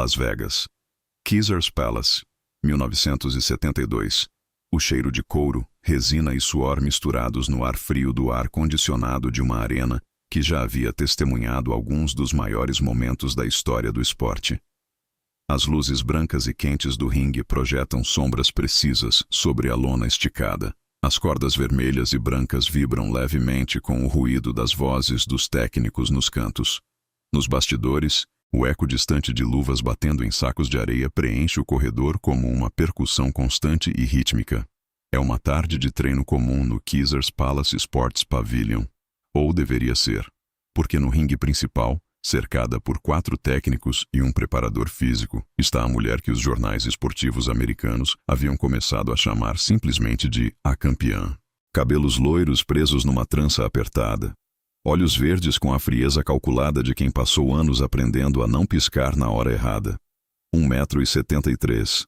Las Vegas. Caesars Palace, 1972. O cheiro de couro, resina e suor misturados no ar frio do ar-condicionado de uma arena que já havia testemunhado alguns dos maiores momentos da história do esporte. As luzes brancas e quentes do ringue projetam sombras precisas sobre a lona esticada. As cordas vermelhas e brancas vibram levemente com o ruído das vozes dos técnicos nos cantos. Nos bastidores, o eco distante de luvas batendo em sacos de areia preenche o corredor como uma percussão constante e rítmica. É uma tarde de treino comum no Caesars Palace Sports Pavilion. Ou deveria ser, porque no ringue principal, cercada por 4 técnicos e um preparador físico, está a mulher que os jornais esportivos americanos haviam começado a chamar simplesmente de a campeã. Cabelos loiros presos numa trança apertada. Olhos verdes com a frieza calculada de quem passou anos aprendendo a não piscar na hora errada. 1,73 m.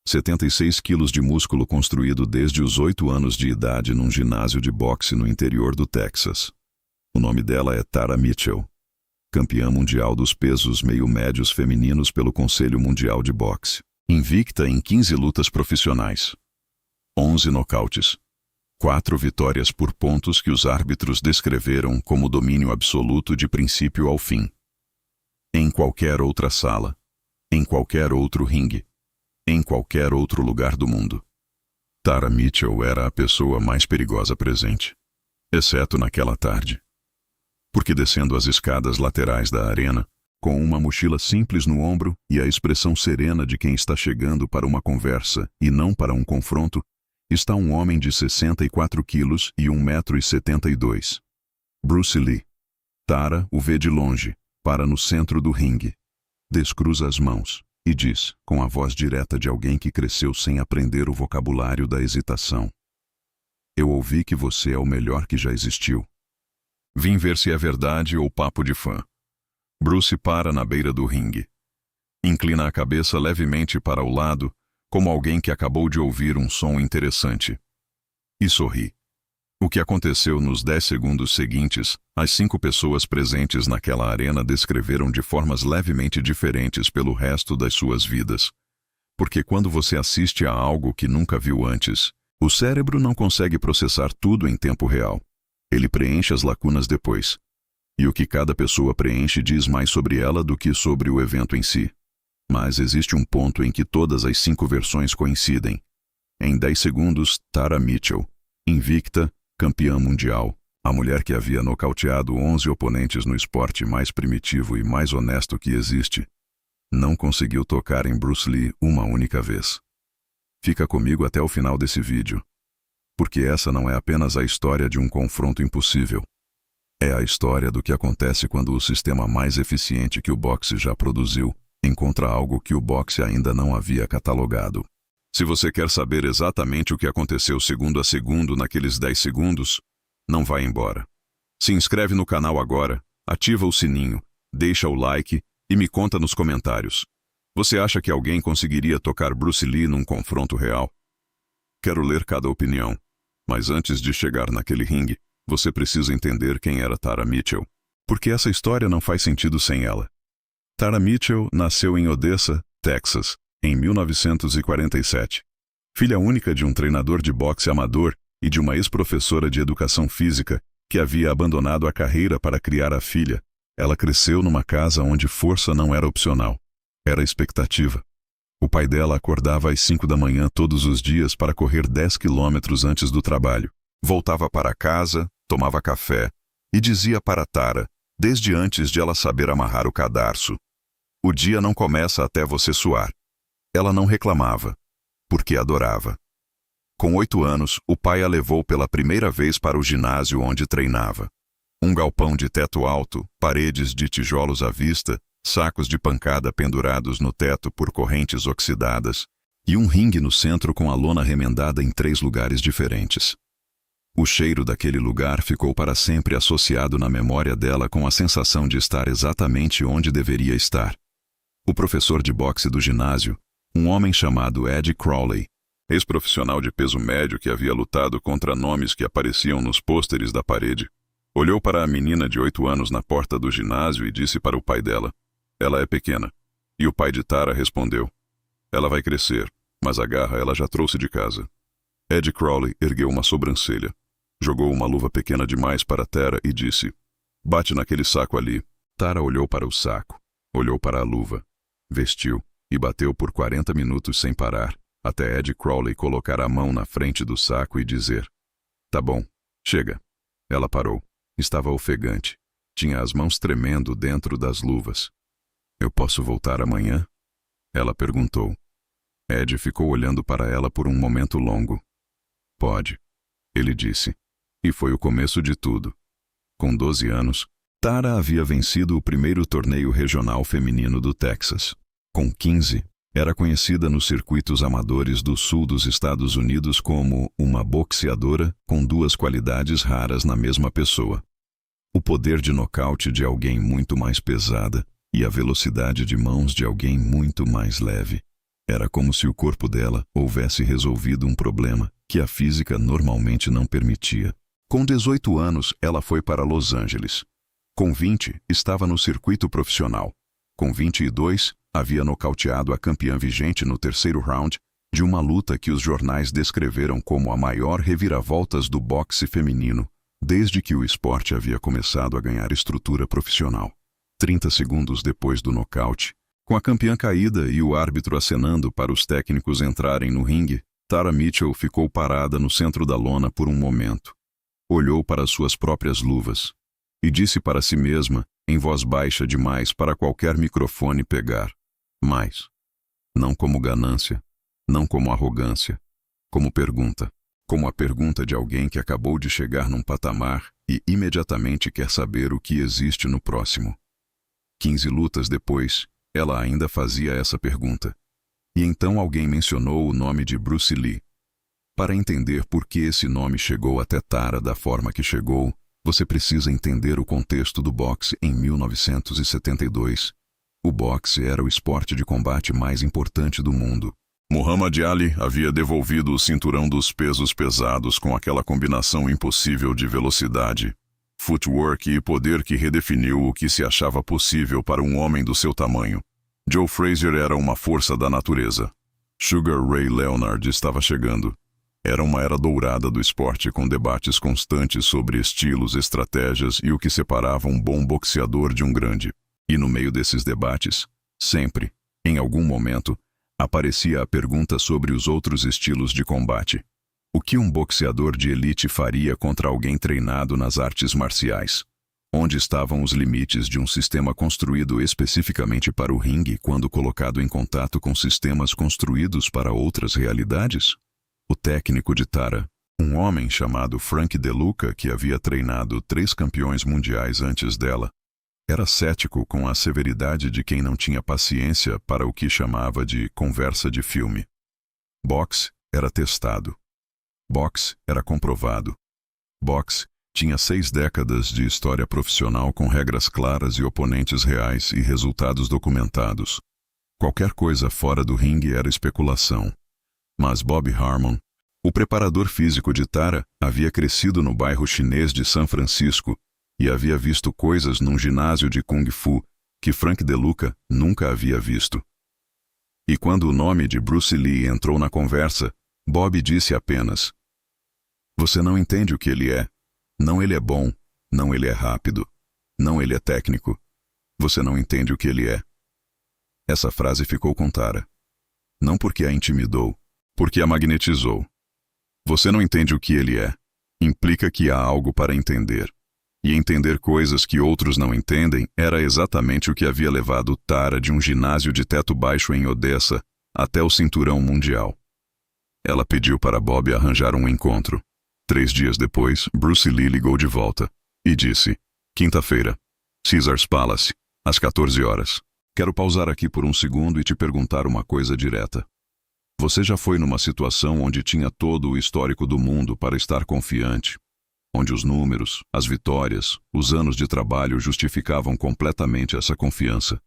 76 quilos de músculo construído desde os 8 anos de idade num ginásio de boxe no interior do Texas. O nome dela é Tara Mitchell. Campeã mundial dos pesos meio-médios femininos pelo Conselho Mundial de Boxe. Invicta em 15 lutas profissionais. 11 nocautes. 4 vitórias por pontos que os árbitros descreveram como domínio absoluto de princípio ao fim. Em qualquer outra sala, em qualquer outro ringue, em qualquer outro lugar do mundo, Tara Mitchell era a pessoa mais perigosa presente, exceto naquela tarde. Porque descendo as escadas laterais da arena, com uma mochila simples no ombro e a expressão serena de quem está chegando para uma conversa e não para um confronto, está um homem de 64 quilos e 1,72 m. Bruce Lee. Tara o vê de longe, para no centro do ringue. Descruza as mãos e diz, com a voz direta de alguém que cresceu sem aprender o vocabulário da hesitação: "Eu ouvi que você é o melhor que já existiu. Vim ver se é verdade ou papo de fã." Bruce para na beira do ringue. Inclina a cabeça levemente para o lado, como alguém que acabou de ouvir um som interessante. E sorri. O que aconteceu nos 10 segundos seguintes, as 5 pessoas presentes naquela arena descreveram de formas levemente diferentes pelo resto das suas vidas. Porque quando você assiste a algo que nunca viu antes, o cérebro não consegue processar tudo em tempo real. Ele preenche as lacunas depois. E o que cada pessoa preenche diz mais sobre ela do que sobre o evento em si. Mas existe um ponto em que todas as 5 versões coincidem. Em 10 segundos, Tara Mitchell, invicta, campeã mundial, a mulher que havia nocauteado 11 oponentes no esporte mais primitivo e mais honesto que existe, não conseguiu tocar em Bruce Lee uma única vez. Fica comigo até o final desse vídeo. Porque essa não é apenas a história de um confronto impossível. É a história do que acontece quando o sistema mais eficiente que o boxe já produziu encontra algo que o boxe ainda não havia catalogado. Se você quer saber exatamente o que aconteceu segundo a segundo naqueles 10 segundos, não vá embora. Se inscreve no canal agora, ativa o sininho, deixa o like e me conta nos comentários. Você acha que alguém conseguiria tocar Bruce Lee num confronto real? Quero ler cada opinião, mas antes de chegar naquele ringue, você precisa entender quem era Tara Mitchell, porque essa história não faz sentido sem ela. Tara Mitchell nasceu em Odessa, Texas, em 1947. Filha única de um treinador de boxe amador e de uma ex-professora de educação física que havia abandonado a carreira para criar a filha, ela cresceu numa casa onde força não era opcional. Era expectativa. O pai dela acordava às 5 da manhã todos os dias para correr 10 quilômetros antes do trabalho. Voltava para casa, tomava café e dizia para Tara, desde antes de ela saber amarrar o cadarço: "O dia não começa até você suar." Ela não reclamava, porque adorava. Com 8 anos, o pai a levou pela primeira vez para o ginásio onde treinava. Um galpão de teto alto, paredes de tijolos à vista, sacos de pancada pendurados no teto por correntes oxidadas, e um ringue no centro com a lona remendada em 3 lugares diferentes. O cheiro daquele lugar ficou para sempre associado na memória dela com a sensação de estar exatamente onde deveria estar. O professor de boxe do ginásio, um homem chamado Ed Crowley, ex-profissional de peso médio que havia lutado contra nomes que apareciam nos pôsteres da parede, olhou para a menina de 8 anos na porta do ginásio e disse para o pai dela: "Ela é pequena. E o pai de Tara respondeu: ela vai crescer, mas a garra ela já trouxe de casa. Ed Crowley ergueu uma sobrancelha, jogou uma luva pequena demais para Tara e disse: bate naquele saco ali. Tara olhou para o saco, olhou para a luva, vestiu e bateu por 40 minutos sem parar, até Ed Crowley colocar a mão na frente do saco e dizer: tá bom, chega. Ela parou. Estava ofegante. Tinha as mãos tremendo dentro das luvas. Eu posso voltar amanhã? Ela perguntou. Ed ficou olhando para ela por um momento longo. Pode, ele disse. E foi o começo de tudo. Com 12 anos, Tara havia vencido o primeiro torneio regional feminino do Texas. Com 15, era conhecida nos circuitos amadores do sul dos Estados Unidos como uma boxeadora com duas qualidades raras na mesma pessoa: o poder de nocaute de alguém muito mais pesada e a velocidade de mãos de alguém muito mais leve. Era como se o corpo dela houvesse resolvido um problema que a física normalmente não permitia. Com 18 anos, ela foi para Los Angeles. Com 20, estava no circuito profissional. Com 22, havia nocauteado a campeã vigente no terceiro round de uma luta que os jornais descreveram como a maior reviravoltas do boxe feminino, desde que o esporte havia começado a ganhar estrutura profissional. 30 segundos depois do nocaute, com a campeã caída e o árbitro acenando para os técnicos entrarem no ringue, Tara Mitchell ficou parada no centro da lona por um momento. Olhou para suas próprias luvas e disse para si mesma, em voz baixa demais para qualquer microfone pegar: mais. Não como ganância, não como arrogância, como pergunta. Como a pergunta de alguém que acabou de chegar num patamar e imediatamente quer saber o que existe no próximo. 15 lutas depois, ela ainda fazia essa pergunta. E então alguém mencionou o nome de Bruce Lee. Para entender por que esse nome chegou até Tara da forma que chegou, você precisa entender o contexto do boxe em 1972. O boxe era o esporte de combate mais importante do mundo. Muhammad Ali havia devolvido o cinturão dos pesos pesados com aquela combinação impossível de velocidade, footwork e poder que redefiniu o que se achava possível para um homem do seu tamanho. Joe Frazier era uma força da natureza. Sugar Ray Leonard estava chegando. Era uma era dourada do esporte com debates constantes sobre estilos, estratégias e o que separava um bom boxeador de um grande. E no meio desses debates, sempre, em algum momento, aparecia a pergunta sobre os outros estilos de combate. O que um boxeador de elite faria contra alguém treinado nas artes marciais? Onde estavam os limites de um sistema construído especificamente para o ringue quando colocado em contato com sistemas construídos para outras realidades? O técnico de Tara, um homem chamado Frank DeLuca, que havia treinado 3 campeões mundiais antes dela, era cético com a severidade de quem não tinha paciência para o que chamava de conversa de filme. Boxe era testado. Boxe era comprovado. Boxe tinha 6 décadas de história profissional com regras claras e oponentes reais e resultados documentados. Qualquer coisa fora do ringue era especulação. Mas Bob Harmon, o preparador físico de Tara, havia crescido no bairro chinês de São Francisco e havia visto coisas num ginásio de Kung Fu que Frank DeLuca nunca havia visto. E quando o nome de Bruce Lee entrou na conversa, Bob disse apenas: você não entende o que ele é. Não ele é bom, não ele é rápido, não ele é técnico. Você não entende o que ele é. Essa frase ficou com Tara. Não porque a intimidou, porque a magnetizou. Você não entende o que ele é. Implica que há algo para entender. E entender coisas que outros não entendem era exatamente o que havia levado Tara de um ginásio de teto baixo em Odessa até o cinturão mundial. Ela pediu para Bob arranjar um encontro. 3 dias depois, Bruce Lee ligou de volta e disse: quinta-feira, Caesars Palace, às 14 horas. Quero pausar aqui por um segundo e te perguntar uma coisa direta. Você já foi numa situação onde tinha todo o histórico do mundo para estar confiante, onde os números, as vitórias, os anos de trabalho justificavam completamente essa confiança,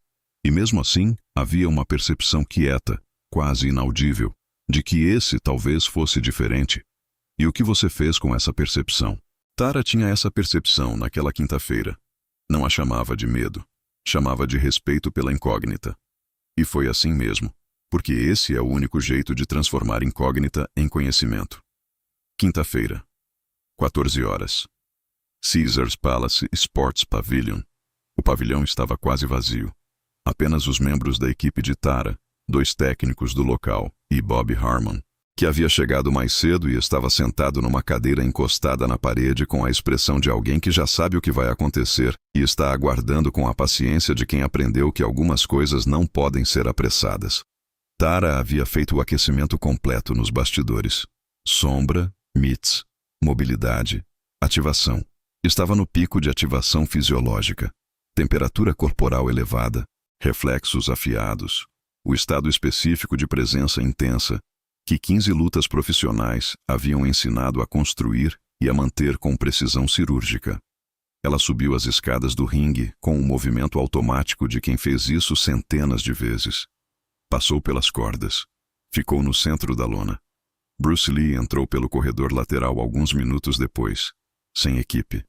e mesmo assim havia uma percepção quieta, quase inaudível, de que esse talvez fosse diferente? E o que você fez com essa percepção? Tara tinha essa percepção naquela quinta-feira. Não a chamava de medo, chamava de respeito pela incógnita. E foi assim mesmo, porque esse é o único jeito de transformar incógnita em conhecimento. Quinta-feira, 14 horas. Caesars Palace Sports Pavilion. O pavilhão estava quase vazio. Apenas os membros da equipe de Tara, 2 técnicos do local, e Bob Harmon, que havia chegado mais cedo e estava sentado numa cadeira encostada na parede com a expressão de alguém que já sabe o que vai acontecer e está aguardando com a paciência de quem aprendeu que algumas coisas não podem ser apressadas. Tara havia feito o aquecimento completo nos bastidores. Sombra, mitts, mobilidade, ativação. Estava no pico de ativação fisiológica. Temperatura corporal elevada, reflexos afiados, o estado específico de presença intensa, que 15 lutas profissionais haviam ensinado a construir e a manter com precisão cirúrgica. Ela subiu as escadas do ringue com o movimento automático de quem fez isso centenas de vezes. Passou pelas cordas. Ficou no centro da lona. Bruce Lee entrou pelo corredor lateral alguns minutos depois, sem equipe,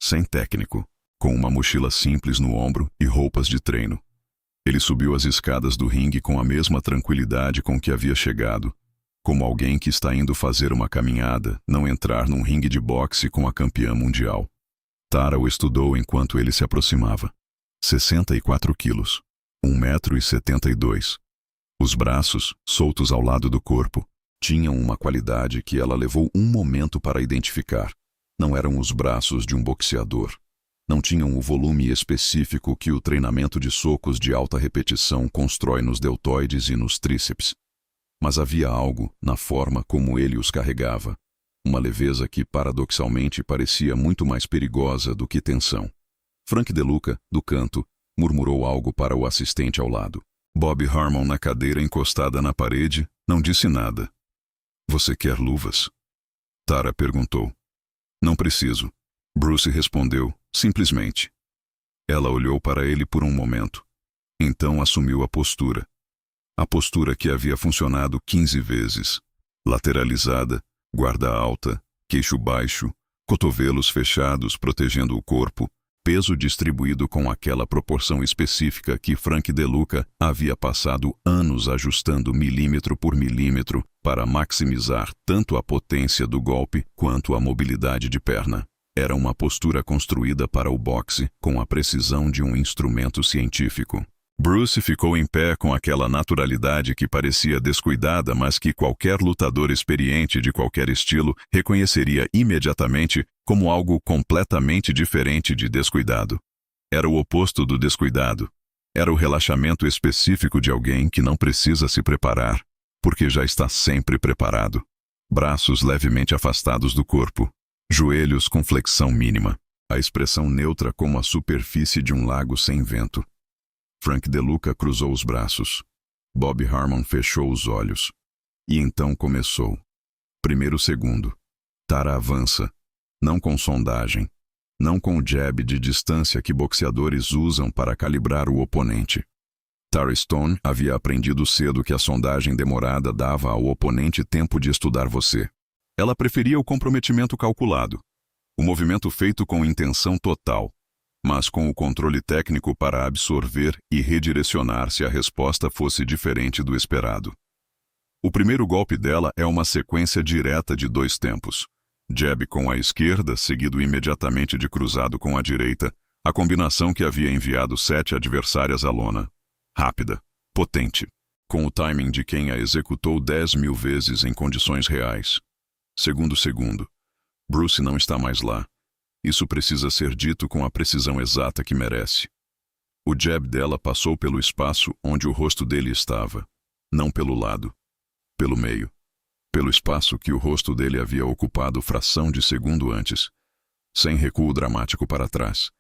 sem técnico, com uma mochila simples no ombro e roupas de treino. Ele subiu as escadas do ringue com a mesma tranquilidade com que havia chegado, como alguém que está indo fazer uma caminhada, não entrar num ringue de boxe com a campeã mundial. Tara o estudou enquanto ele se aproximava. 64 quilos, 1,72 m. Os braços, soltos ao lado do corpo, tinham uma qualidade que ela levou um momento para identificar. Não eram os braços de um boxeador. Não tinham o volume específico que o treinamento de socos de alta repetição constrói nos deltoides e nos tríceps. Mas havia algo na forma como ele os carregava, uma leveza que paradoxalmente parecia muito mais perigosa do que tensão. Frank DeLuca, do canto, murmurou algo para o assistente ao lado. Bob Harmon, na cadeira encostada na parede, não disse nada. "Você quer luvas?" Tara perguntou. "Não preciso." Bruce respondeu, simplesmente. Ela olhou para ele por um momento. Então assumiu a postura. A postura que havia funcionado 15 vezes. Lateralizada, guarda alta, queixo baixo, cotovelos fechados protegendo o corpo, peso distribuído com aquela proporção específica que Frank DeLuca havia passado anos ajustando milímetro por milímetro para maximizar tanto a potência do golpe quanto a mobilidade de perna. Era uma postura construída para o boxe com a precisão de um instrumento científico. Bruce ficou em pé com aquela naturalidade que parecia descuidada, mas que qualquer lutador experiente de qualquer estilo reconheceria imediatamente como algo completamente diferente de descuidado. Era o oposto do descuidado. Era o relaxamento específico de alguém que não precisa se preparar, porque já está sempre preparado. Braços levemente afastados do corpo, joelhos com flexão mínima, a expressão neutra como a superfície de um lago sem vento. Frank DeLuca cruzou os braços. Bob Harmon fechou os olhos. E então começou. Primeiro segundo. Tara avança. Não com sondagem. Não com o jab de distância que boxeadores usam para calibrar o oponente. Tara Stone havia aprendido cedo que a sondagem demorada dava ao oponente tempo de estudar você. Ela preferia o comprometimento calculado. O movimento feito com intenção total, mas com o controle técnico para absorver e redirecionar se a resposta fosse diferente do esperado. O primeiro golpe dela é uma sequência direta de 2 tempos. Jab com a esquerda, seguido imediatamente de cruzado com a direita, a combinação que havia enviado 7 adversárias à lona. Rápida, potente, com o timing de quem a executou 10.000 vezes em condições reais. Segundo. Bruce não está mais lá. Isso precisa ser dito com a precisão exata que merece. O jab dela passou pelo espaço onde o rosto dele estava. Não pelo lado. Pelo meio. Pelo espaço que o rosto dele havia ocupado fração de segundo antes. Sem recuo dramático para trás.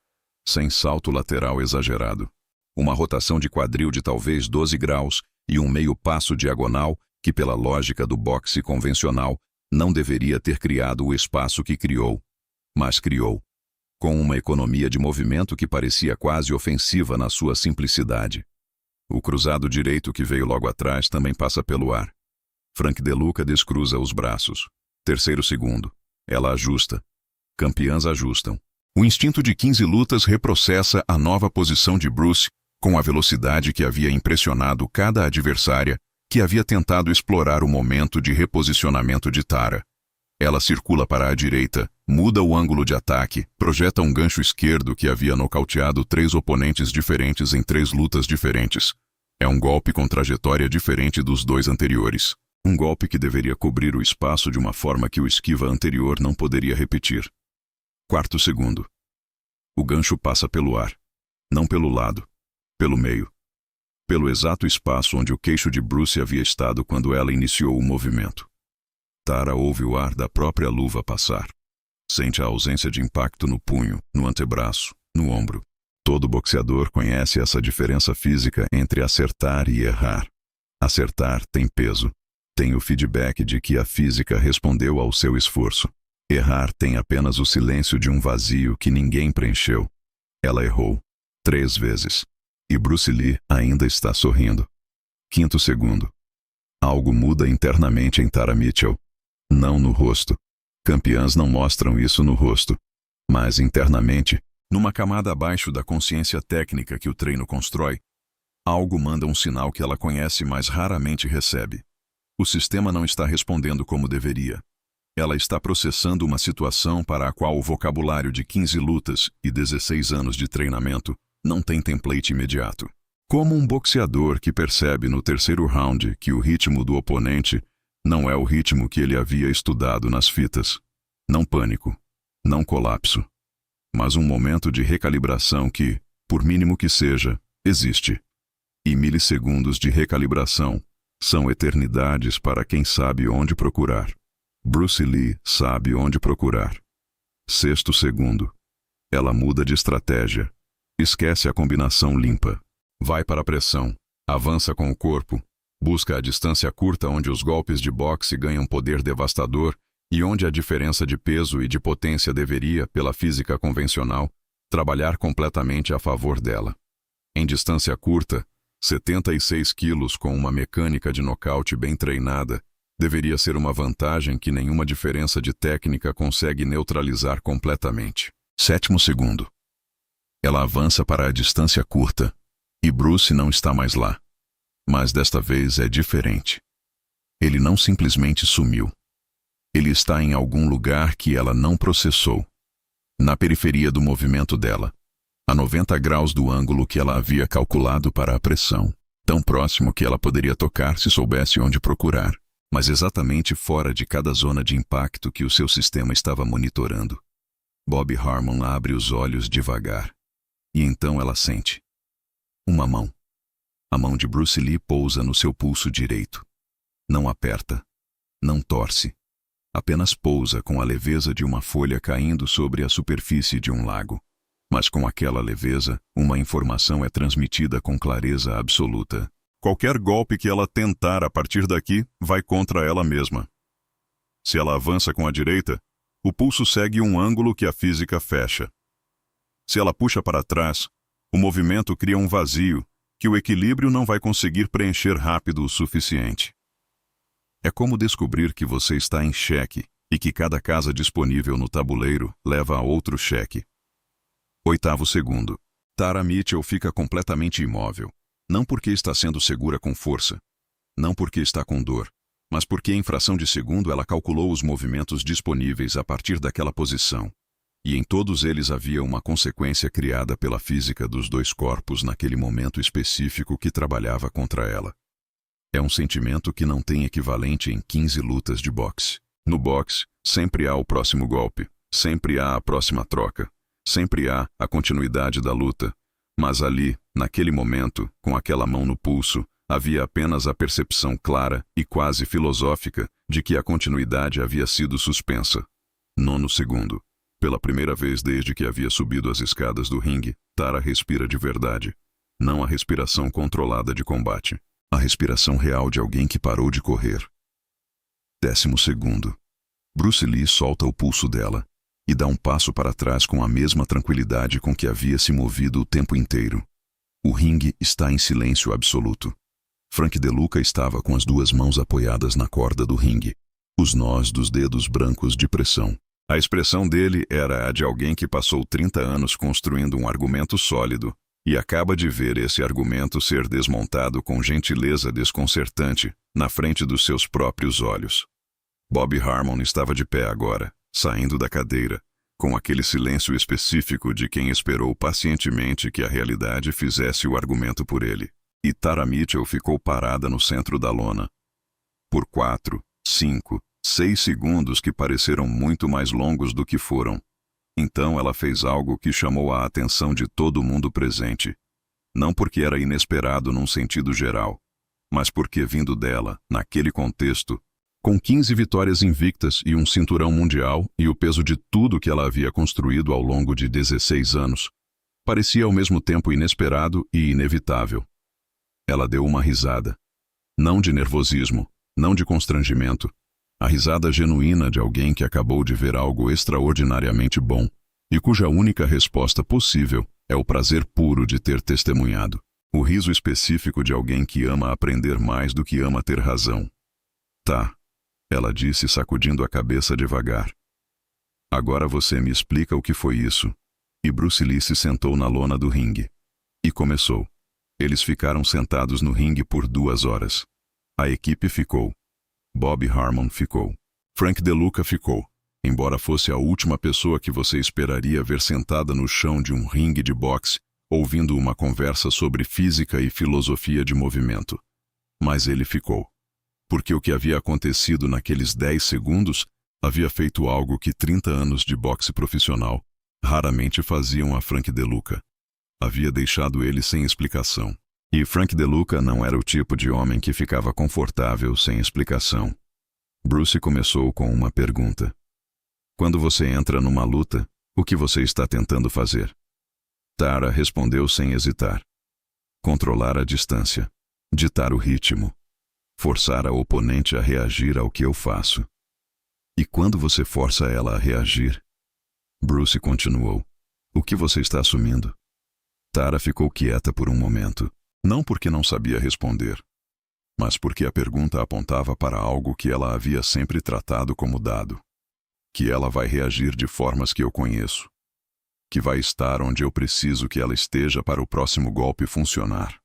Sem salto lateral exagerado. Uma rotação de quadril de talvez 12 graus e um meio passo diagonal que, pela lógica do boxe convencional, não deveria ter criado o espaço que criou. Mas criou, com uma economia de movimento que parecia quase ofensiva na sua simplicidade. O cruzado direito que veio logo atrás também passa pelo ar. Frank DeLuca descruza os braços. Terceiro segundo. Ela ajusta. Campeãs ajustam. O instinto de 15 lutas reprocessa a nova posição de Bruce com a velocidade que havia impressionado cada adversária que havia tentado explorar o momento de reposicionamento de Tara. Ela circula para a direita, muda o ângulo de ataque, projeta um gancho esquerdo que havia nocauteado 3 oponentes diferentes em 3 lutas diferentes. É um golpe com trajetória diferente dos 2 anteriores. Um golpe que deveria cobrir o espaço de uma forma que o esquiva anterior não poderia repetir. 4º segundo. O gancho passa pelo ar. Não pelo lado. Pelo meio. Pelo exato espaço onde o queixo de Bruce havia estado quando ela iniciou o movimento. Tara ouve o ar da própria luva passar. Sente a ausência de impacto no punho, no antebraço, no ombro. Todo boxeador conhece essa diferença física entre acertar e errar. Acertar tem peso. Tem o feedback de que a física respondeu ao seu esforço. Errar tem apenas o silêncio de um vazio que ninguém preencheu. Ela errou 3 vezes. E Bruce Lee ainda está sorrindo. 5º segundo. Algo muda internamente em Tara Mitchell. Não no rosto. Campeãs não mostram isso no rosto. Mas internamente, numa camada abaixo da consciência técnica que o treino constrói, algo manda um sinal que ela conhece, mas raramente recebe. O sistema não está respondendo como deveria. Ela está processando uma situação para a qual o vocabulário de 15 lutas e 16 anos de treinamento não tem template imediato. Como um boxeador que percebe no 3º round que o ritmo do oponente não é o ritmo que ele havia estudado nas fitas. Não pânico, não colapso, mas um momento de recalibração que, por mínimo que seja, existe. E milissegundos de recalibração são eternidades para quem sabe onde procurar. Bruce Lee sabe onde procurar. 6º segundo. Ela muda de estratégia. Esquece a combinação limpa. Vai para a pressão. Avança com o corpo. Busca a distância curta onde os golpes de boxe ganham poder devastador e onde a diferença de peso e de potência deveria, pela física convencional, trabalhar completamente a favor dela. Em distância curta, 76 quilos com uma mecânica de nocaute bem treinada deveria ser uma vantagem que nenhuma diferença de técnica consegue neutralizar completamente. 7º segundo. Ela avança para a distância curta e Bruce não está mais lá. Mas desta vez é diferente. Ele não simplesmente sumiu. Ele está em algum lugar que ela não processou. Na periferia do movimento dela, a 90 graus do ângulo que ela havia calculado para a pressão, tão próximo que ela poderia tocar se soubesse onde procurar, mas exatamente fora de cada zona de impacto que o seu sistema estava monitorando. Bobby Harmon abre os olhos devagar. E então ela sente uma mão. A mão de Bruce Lee pousa no seu pulso direito. Não aperta, não torce. Apenas pousa com a leveza de uma folha caindo sobre a superfície de um lago. Mas com aquela leveza, uma informação é transmitida com clareza absoluta. Qualquer golpe que ela tentar a partir daqui vai contra ela mesma. Se ela avança com a direita, o pulso segue um ângulo que a física fecha. Se ela puxa para trás, o movimento cria um vazio que o equilíbrio não vai conseguir preencher rápido o suficiente. É como descobrir que você está em xeque e que cada casa disponível no tabuleiro leva a outro xeque. 8º segundo. Tara Mitchell fica completamente imóvel. Não porque está sendo segura com força. Não porque está com dor. Mas porque em fração de segundo ela calculou os movimentos disponíveis a partir daquela posição. E em todos eles havia uma consequência criada pela física dos 2 corpos naquele momento específico que trabalhava contra ela. É um sentimento que não tem equivalente em 15 lutas de boxe. No boxe, sempre há o próximo golpe, sempre há a próxima troca, sempre há a continuidade da luta. Mas ali, naquele momento, com aquela mão no pulso, havia apenas a percepção clara e quase filosófica de que a continuidade havia sido suspensa. 9º segundo. Pela primeira vez desde que havia subido as escadas do ringue, Tara respira de verdade. Não a respiração controlada de combate. A respiração real de alguém que parou de correr. 10º segundo. Bruce Lee solta o pulso dela e dá um passo para trás com a mesma tranquilidade com que havia se movido o tempo inteiro. O ringue está em silêncio absoluto. Frank DeLuca estava com as 2 mãos apoiadas na corda do ringue, os nós dos dedos brancos de pressão. A expressão dele era a de alguém que passou 30 anos construindo um argumento sólido E acaba de ver esse argumento ser desmontado com gentileza desconcertante, na frente dos seus próprios olhos. Bob Harmon estava de pé agora, saindo da cadeira, com aquele silêncio específico de quem esperou pacientemente que a realidade fizesse o argumento por ele. E Tara Mitchell ficou parada no centro da lona. Por 4, 5, 6 segundos que pareceram muito mais longos do que foram. Então ela fez algo que chamou a atenção de todo mundo presente. Não porque era inesperado num sentido geral, mas porque vindo dela, naquele contexto, com 15 vitórias invictas e um cinturão mundial e o peso de tudo que ela havia construído ao longo de 16 anos, parecia ao mesmo tempo inesperado e inevitável. Ela deu uma risada. Não de nervosismo, não de constrangimento. A risada genuína de alguém que acabou de ver algo extraordinariamente bom e cuja única resposta possível é o prazer puro de ter testemunhado. O riso específico de alguém que ama aprender mais do que ama ter razão. Tá, ela disse sacudindo a cabeça devagar. Agora você me explica o que foi isso. E Bruce Lee se sentou na lona do ringue. E começou. Eles ficaram sentados no ringue por 2 horas. A equipe ficou. Bob Harmon ficou. Frank DeLuca ficou, embora fosse a última pessoa que você esperaria ver sentada no chão de um ringue de boxe, ouvindo uma conversa sobre física e filosofia de movimento. Mas ele ficou. Porque o que havia acontecido naqueles 10 segundos havia feito algo que 30 anos de boxe profissional raramente faziam a Frank DeLuca. Havia deixado ele sem explicação. E Frank DeLuca não era o tipo de homem que ficava confortável sem explicação. Bruce começou com uma pergunta. Quando você entra numa luta, o que você está tentando fazer? Tara respondeu sem hesitar. Controlar a distância. Ditar o ritmo. Forçar a oponente a reagir ao que eu faço. E quando você força ela a reagir? Bruce continuou. O que você está assumindo? Tara ficou quieta por um momento. Não porque não sabia responder, mas porque a pergunta apontava para algo que ela havia sempre tratado como dado. Que ela vai reagir de formas que eu conheço. Que vai estar onde eu preciso que ela esteja para o próximo golpe funcionar.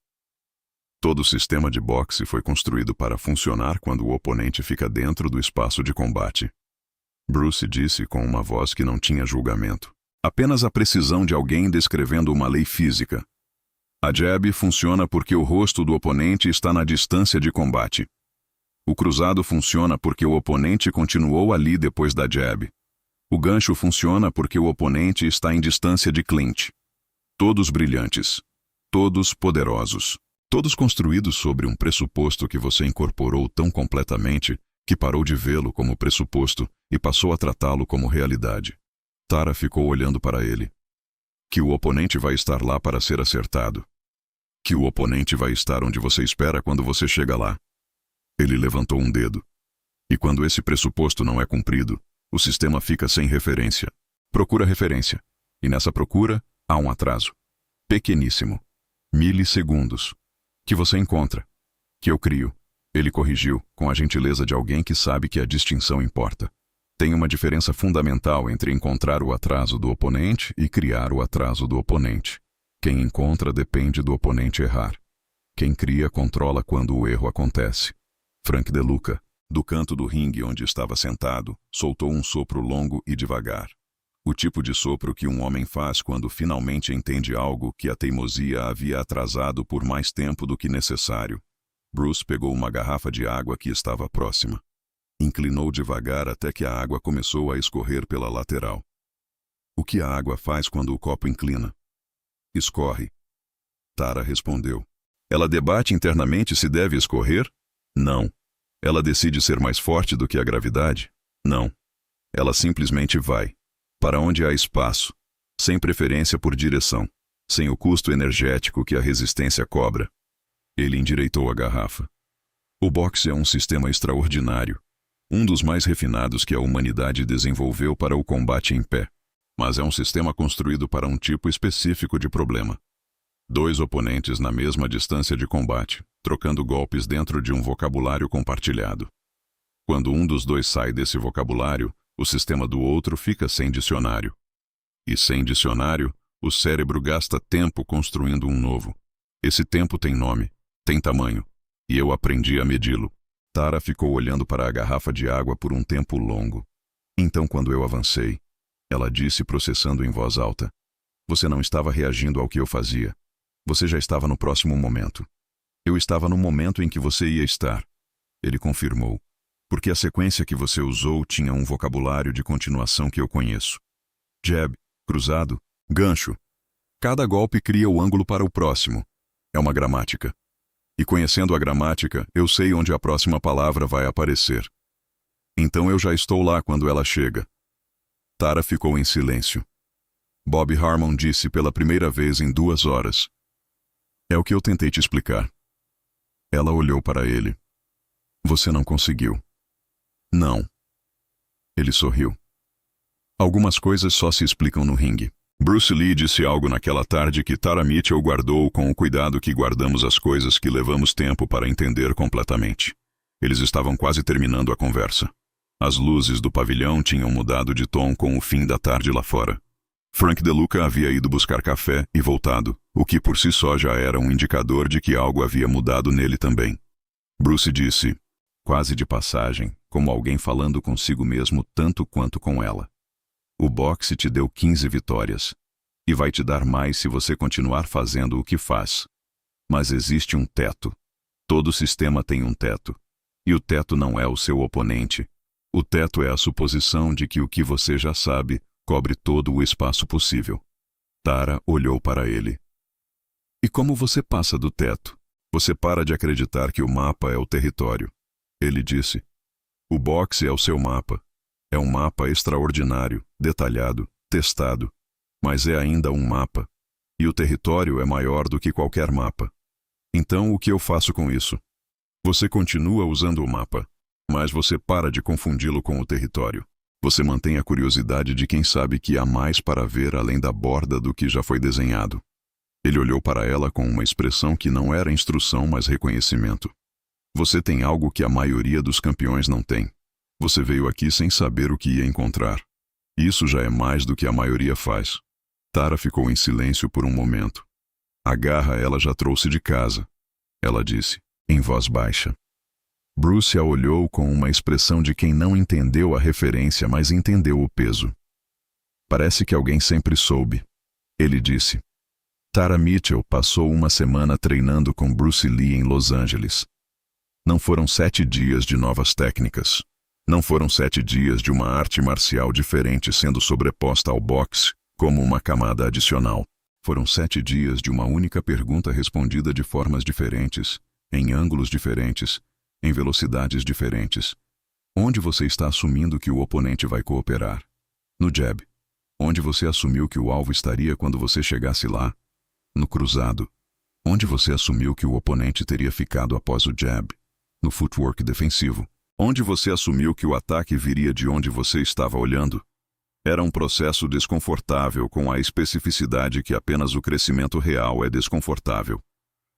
Todo o sistema de boxe foi construído para funcionar quando o oponente fica dentro do espaço de combate. Bruce disse com uma voz que não tinha julgamento. Apenas a precisão de alguém descrevendo uma lei física. A jab funciona porque o rosto do oponente está na distância de combate. O cruzado funciona porque o oponente continuou ali depois da jab. O gancho funciona porque o oponente está em distância de clinch. Todos brilhantes. Todos poderosos. Todos construídos sobre um pressuposto que você incorporou tão completamente que parou de vê-lo como pressuposto e passou a tratá-lo como realidade. Tara ficou olhando para ele. Que o oponente vai estar lá para ser acertado. Que o oponente vai estar onde você espera quando você chega lá. Ele levantou um dedo. E quando esse pressuposto não é cumprido, o sistema fica sem referência. Procura referência. E nessa procura, há um atraso. Pequeníssimo. Milissegundos. Que você encontra. Que eu crio. Ele corrigiu, com a gentileza de alguém que sabe que a distinção importa. Tem uma diferença fundamental entre encontrar o atraso do oponente e criar o atraso do oponente. Quem encontra depende do oponente errar. Quem cria controla quando o erro acontece. Frank DeLuca, do canto do ringue onde estava sentado, soltou um sopro longo e devagar. O tipo de sopro que um homem faz quando finalmente entende algo que a teimosia havia atrasado por mais tempo do que necessário. Bruce pegou uma garrafa de água que estava próxima. Inclinou devagar até que a água começou a escorrer pela lateral. O que a água faz quando o copo inclina? Escorre. Tara respondeu. Ela debate internamente se deve escorrer? Não. Ela decide ser mais forte do que a gravidade? Não. Ela simplesmente vai. Para onde há espaço. Sem preferência por direção. Sem o custo energético que a resistência cobra. Ele endireitou a garrafa. O boxe é um sistema extraordinário. Um dos mais refinados que a humanidade desenvolveu para o combate em pé. Mas é um sistema construído para um tipo específico de problema. 2 oponentes na mesma distância de combate, trocando golpes dentro de um vocabulário compartilhado. Quando um dos dois sai desse vocabulário, o sistema do outro fica sem dicionário. E sem dicionário, O cérebro gasta tempo construindo um novo. Esse tempo tem nome, tem tamanho, e eu aprendi a medi-lo. Tara ficou olhando para a garrafa de água por um tempo longo. Então, quando eu avancei, ela disse, processando em voz alta: "Você não estava reagindo ao que eu fazia. Você já estava no próximo momento. Eu estava no momento em que você ia estar." Ele confirmou: "Porque a sequência que você usou tinha um vocabulário de continuação que eu conheço. Jab, cruzado, gancho. Cada golpe cria o ângulo para o próximo. É uma gramática. E conhecendo a gramática, eu sei onde a próxima palavra vai aparecer. Então eu já estou lá quando ela chega." Tara ficou em silêncio. Bob Harmon disse pela primeira vez em 2 horas: "É o que eu tentei te explicar." Ela olhou para ele. "Você não conseguiu." "Não." Ele sorriu. "Algumas coisas só se explicam no ringue." Bruce Lee disse algo naquela tarde que Tara Mitchell guardou com o cuidado que guardamos as coisas que levamos tempo para entender completamente. Eles estavam quase terminando a conversa. As luzes do pavilhão tinham mudado de tom com o fim da tarde lá fora. Frank DeLuca havia ido buscar café e voltado, o que por si só já era um indicador de que algo havia mudado nele também. Bruce disse, quase de passagem, como alguém falando consigo mesmo tanto quanto com ela: "O boxe te deu 15 vitórias. E vai te dar mais se você continuar fazendo o que faz. Mas existe um teto. Todo sistema tem um teto. E o teto não é o seu oponente. O teto é a suposição de que o que você já sabe cobre todo o espaço possível." Tara olhou para ele. "E como você passa do teto? Você para de acreditar que o mapa é o território." Ele disse: "O boxe é o seu mapa. É um mapa extraordinário, detalhado, testado. Mas é ainda um mapa. E o território é maior do que qualquer mapa. Então, o que eu faço com isso? Você continua usando o mapa, mas você para de confundi-lo com o território. Você mantém a curiosidade de quem sabe que há mais para ver além da borda do que já foi desenhado." Ele olhou para ela com uma expressão que não era instrução, mas reconhecimento. "Você tem algo que a maioria dos campeões não tem. Você veio aqui sem saber o que ia encontrar. Isso já é mais do que a maioria faz." Tara ficou em silêncio por um momento. "A garra ela já trouxe de casa," ela disse, em voz baixa. Bruce a olhou com uma expressão de quem não entendeu a referência, mas entendeu o peso. "Parece que alguém sempre soube," ele disse. Tara Mitchell passou uma semana treinando com Bruce Lee em Los Angeles. Não foram 7 dias de novas técnicas. Não foram 7 dias de uma arte marcial diferente sendo sobreposta ao boxe, como uma camada adicional. Foram 7 dias de uma única pergunta respondida de formas diferentes, em ângulos diferentes, em velocidades diferentes. Onde você está assumindo que o oponente vai cooperar? No jab. Onde você assumiu que o alvo estaria quando você chegasse lá? No cruzado. Onde você assumiu que o oponente teria ficado após o jab? No footwork defensivo. Onde você assumiu que o ataque viria de onde você estava olhando? Era um processo desconfortável com a especificidade que apenas o crescimento real é desconfortável.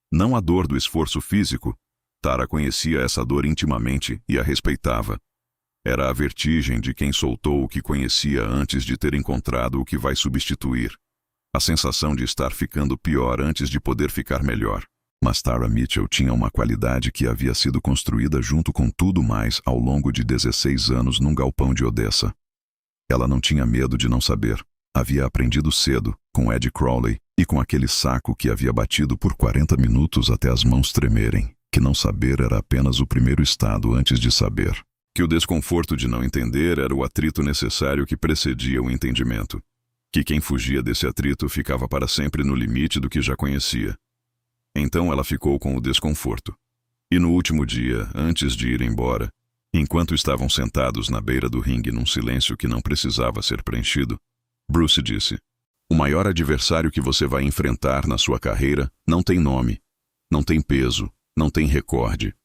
Não a dor do esforço físico. Tara conhecia essa dor intimamente e a respeitava. Era a vertigem de quem soltou o que conhecia antes de ter encontrado o que vai substituir. A sensação de estar ficando pior antes de poder ficar melhor. Mas Tara Mitchell tinha uma qualidade que havia sido construída junto com tudo mais ao longo de 16 anos num galpão de Odessa. Ela não tinha medo de não saber. Havia aprendido cedo, com Ed Crowley, e com aquele saco que havia batido por 40 minutos até as mãos tremerem, que não saber era apenas o primeiro estado antes de saber. Que o desconforto de não entender era o atrito necessário que precedia o entendimento. Que quem fugia desse atrito ficava para sempre no limite do que já conhecia. Então ela ficou com o desconforto. E no último dia, antes de ir embora, enquanto estavam sentados na beira do ringue num silêncio que não precisava ser preenchido, Bruce disse: "O maior adversário que você vai enfrentar na sua carreira não tem nome, não tem peso, não tem recorde.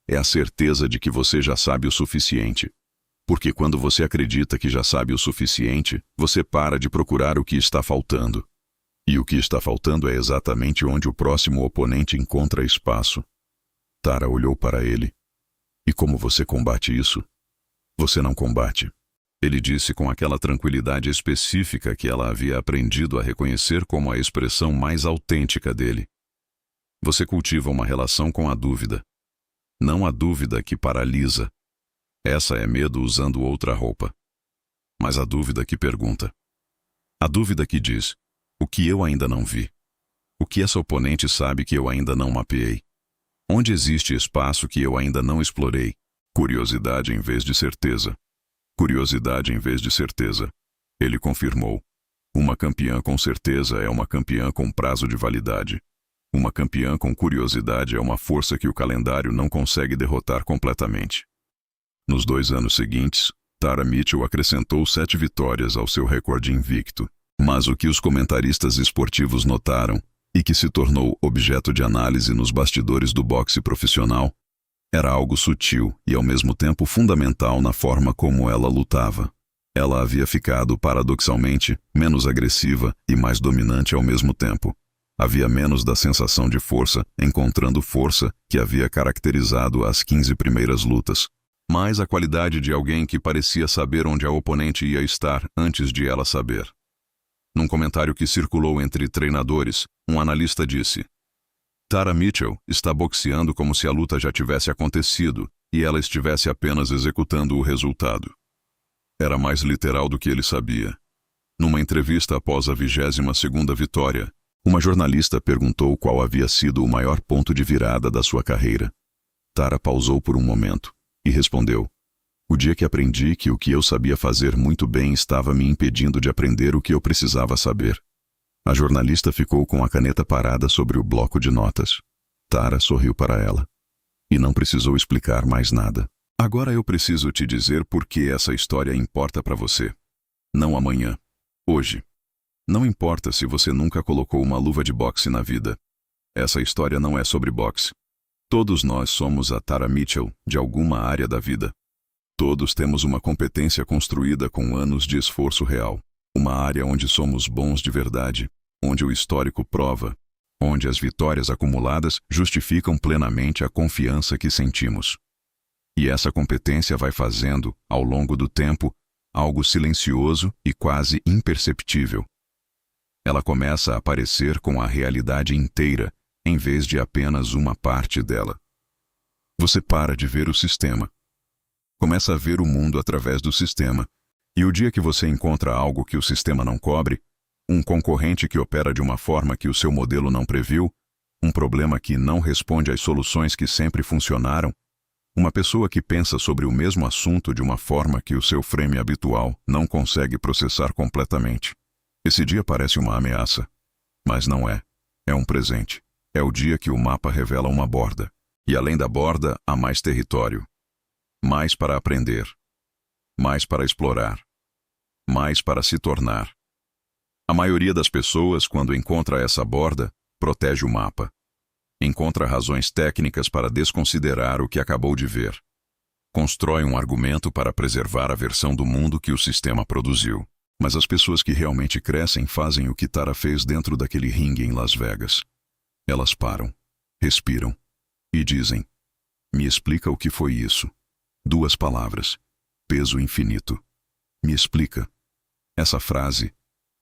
É a certeza de que você já sabe o suficiente. Porque quando você acredita que já sabe o suficiente, você para de procurar o que está faltando. E o que está faltando é exatamente onde o próximo oponente encontra espaço." Tara olhou para ele. "E como você combate isso?" "Você não combate. Ele disse com aquela tranquilidade específica que ela havia aprendido a reconhecer como a expressão mais autêntica dele. Você cultiva uma relação com a dúvida. Não a dúvida que paralisa. Essa é medo usando outra roupa. Mas a dúvida que pergunta. A dúvida que diz: o que eu ainda não vi? O que essa oponente sabe que eu ainda não mapeei? Onde existe espaço que eu ainda não explorei? Curiosidade em vez de certeza. Curiosidade em vez de certeza. Ele confirmou. Uma campeã com certeza é uma campeã com prazo de validade. Uma campeã com curiosidade é uma força que o calendário não consegue derrotar completamente. Nos 2 anos seguintes, Tara Mitchell acrescentou 7 vitórias ao seu recorde invicto. Mas o que os comentaristas esportivos notaram, e que se tornou objeto de análise nos bastidores do boxe profissional, era algo sutil e ao mesmo tempo fundamental na forma como ela lutava. Ela havia ficado, paradoxalmente, menos agressiva e mais dominante ao mesmo tempo. Havia menos da sensação de força, encontrando força, que havia caracterizado as 15 primeiras lutas. Mais a qualidade de alguém que parecia saber onde a oponente ia estar antes de ela saber. Num comentário que circulou entre treinadores, um analista disse: Tara Mitchell está boxeando como se a luta já tivesse acontecido e ela estivesse apenas executando o resultado. Era mais literal do que ele sabia. Numa entrevista após a 22ª vitória, uma jornalista perguntou qual havia sido o maior ponto de virada da sua carreira. Tara pausou por um momento e respondeu: o dia que aprendi que o que eu sabia fazer muito bem estava me impedindo de aprender o que eu precisava saber. A jornalista ficou com a caneta parada sobre o bloco de notas. Tara sorriu para ela. E não precisou explicar mais nada. Agora eu preciso te dizer por que essa história importa para você. Não amanhã. Hoje. Não importa se você nunca colocou uma luva de boxe na vida. Essa história não é sobre boxe. Todos nós somos a Tara Mitchell de alguma área da vida. Todos temos uma competência construída com anos de esforço real. Uma área onde somos bons de verdade, onde o histórico prova, onde as vitórias acumuladas justificam plenamente a confiança que sentimos. E essa competência vai fazendo, ao longo do tempo, algo silencioso e quase imperceptível. Ela começa a aparecer com a realidade inteira, em vez de apenas uma parte dela. Você para de ver o sistema. Começa a ver o mundo através do sistema. E o dia que você encontra algo que o sistema não cobre, um concorrente que opera de uma forma que o seu modelo não previu, um problema que não responde às soluções que sempre funcionaram, uma pessoa que pensa sobre o mesmo assunto de uma forma que o seu frame habitual não consegue processar completamente. Esse dia parece uma ameaça, mas não é. É um presente. É o dia que o mapa revela uma borda. E além da borda, há mais território. Mais para aprender. Mais para explorar. Mais para se tornar. A maioria das pessoas, quando encontra essa borda, protege o mapa. Encontra razões técnicas para desconsiderar o que acabou de ver. Constrói um argumento para preservar a versão do mundo que o sistema produziu. Mas as pessoas que realmente crescem fazem o que Tara fez dentro daquele ringue em Las Vegas. Elas param, respiram e dizem: me explica o que foi isso. 2 palavras. Peso infinito. Me explica. Essa frase,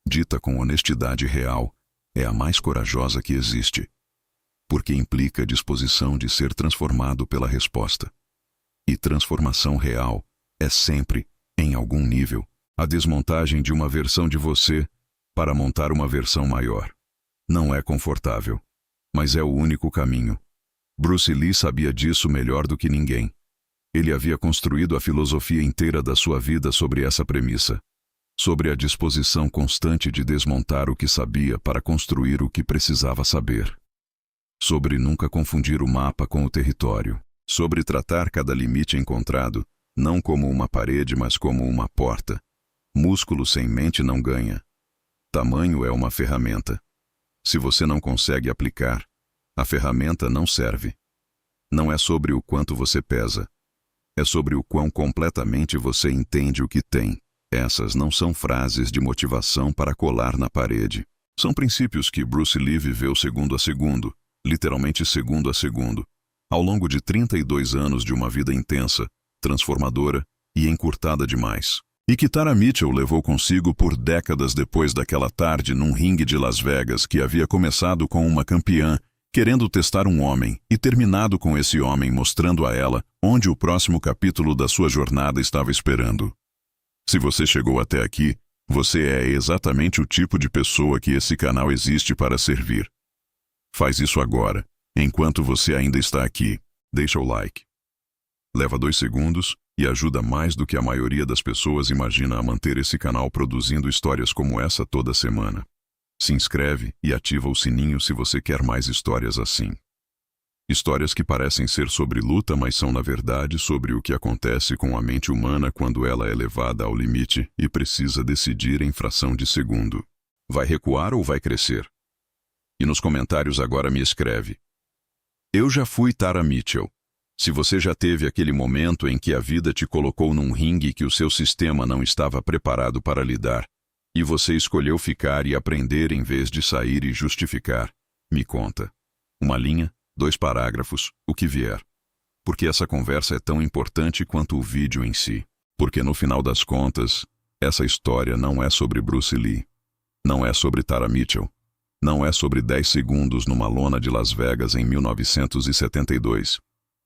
dita com honestidade real, é a mais corajosa que existe. Porque implica a disposição de ser transformado pela resposta. E transformação real é sempre, em algum nível, a desmontagem de uma versão de você para montar uma versão maior. Não é confortável, mas é o único caminho. Bruce Lee sabia disso melhor do que ninguém. Ele havia construído a filosofia inteira da sua vida sobre essa premissa. Sobre a disposição constante de desmontar o que sabia para construir o que precisava saber. Sobre nunca confundir o mapa com o território. Sobre tratar cada limite encontrado, não como uma parede, mas como uma porta. Músculo sem mente não ganha. Tamanho é uma ferramenta. Se você não consegue aplicar, a ferramenta não serve. Não é sobre o quanto você pesa. É sobre o quão completamente você entende o que tem. Essas não são frases de motivação para colar na parede. São princípios que Bruce Lee viveu segundo a segundo, literalmente segundo a segundo, ao longo de 32 anos de uma vida intensa, transformadora e encurtada demais. e que Tara Mitchell levou consigo por décadas depois daquela tarde num ringue de Las Vegas que havia começado com uma campeã querendo testar um homem e terminado com esse homem mostrando a ela onde o próximo capítulo da sua jornada estava esperando. Se você chegou até aqui, você é exatamente o tipo de pessoa que esse canal existe para servir. Faz isso agora, enquanto você ainda está aqui. Deixa o like. Leva 2 segundos e ajuda mais do que a maioria das pessoas imagina a manter esse canal produzindo histórias como essa toda semana. Se inscreve e ativa o sininho se você quer mais histórias assim. Histórias que parecem ser sobre luta, mas são na verdade sobre o que acontece com a mente humana quando ela é levada ao limite e precisa decidir em fração de segundo. Vai recuar ou vai crescer? E nos comentários agora me escreve. Eu já fui Tara Mitchell. Se você já teve aquele momento em que a vida te colocou num ringue que o seu sistema não estava preparado para lidar, e você escolheu ficar e aprender em vez de sair e justificar, me conta. 1 linha, 2 parágrafos, o que vier. Porque essa conversa é tão importante quanto o vídeo em si. Porque no final das contas, essa história não é sobre Bruce Lee. Não é sobre Tara Mitchell. Não é sobre 10 segundos numa lona de Las Vegas em 1972.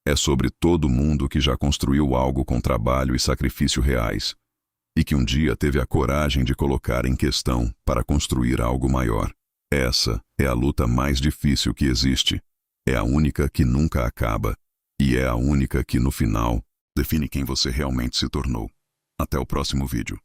É sobre todo mundo que já construiu algo com trabalho e sacrifício reais, e que um dia teve a coragem de colocar em questão para construir algo maior. Essa é a luta mais difícil que existe. É a única que nunca acaba. E é a única que, no final, define quem você realmente se tornou. Até o próximo vídeo.